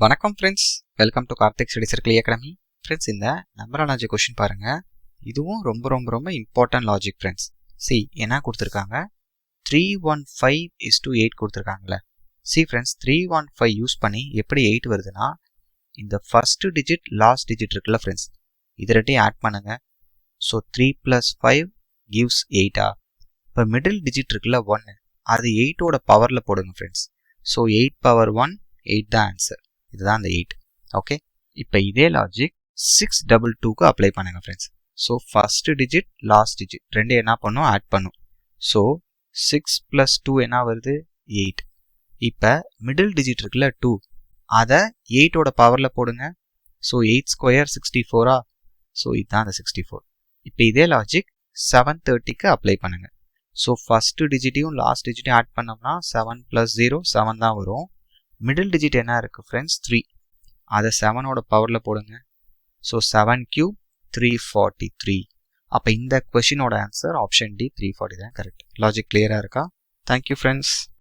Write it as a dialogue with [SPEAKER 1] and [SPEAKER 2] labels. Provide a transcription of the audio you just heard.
[SPEAKER 1] வணக்கம் friends, welcome to Karthik study circle academy. Friends, இந்த நம்பராலஜி question பாருங்க. இதுவும் ரொம்ப இம்பார்ட்டன்ட் லாஜிக் ஃப்ரெண்ட்ஸ். சி என்ன கொடுத்துருக்காங்க, 315:8 கொடுத்துருக்காங்களே. சி ஃப்ரெண்ட்ஸ், 315 யூஸ் பண்ணி எப்படி 8 வருதுன்னா, இந்த ஃபர்ஸ்ட் டிஜிட் லாஸ்ட் டிஜிட் இருக்குல்ல ஃப்ரெண்ட்ஸ், இது ரெண்டையும் ஆட் பண்ணுங்க. So 3 + 5 gives 8. இப்போ மிடில் டிஜிட் இருக்குல்ல 1, அது 8ஓட பவரில் போடுங்க ஃப்ரெண்ட்ஸ். ஸோ 8 power 1, 8 தான் ஆன்சர். இதுதான் அந்த 8. ஓகே, இப்போ இதே லாஜிக் 622க்கு அப்ளை பண்ணுங்க friends. So first digit last digit ரெண்டு என்ன பண்ணும், ஆட் பண்ணும். ஸோ 6 + 2 என்ன வருது, 8. இப்போ மிடில் டிஜிட் இருக்குல்ல 2, அதை 8ஓட பவரில் போடுங்க. ஸோ 8² 64. ஸோ இதுதான் அந்த 64. இப்போ இதே லாஜிக் 730க்கு அப்ளை பண்ணுங்க. ஸோ ஃபர்ஸ்ட் டிஜிட்டையும் லாஸ்ட் டிஜிட்டையும் ஆட் பண்ணோம்னா 7 + 0 7 தான் வரும். மிடில் டிஜிட் என்ன இருக்குது ஃப்ரெண்ட்ஸ், 3, அதை 7ஓட பவரில் போடுங்க. ஸோ 7³ 343. அப்போ இந்த கொஷினோட ஆன்சர் ஆப்ஷன் டி 340 தான் கரெக்ட். லாஜிக் கிளியராக இருக்கா? Thank you friends.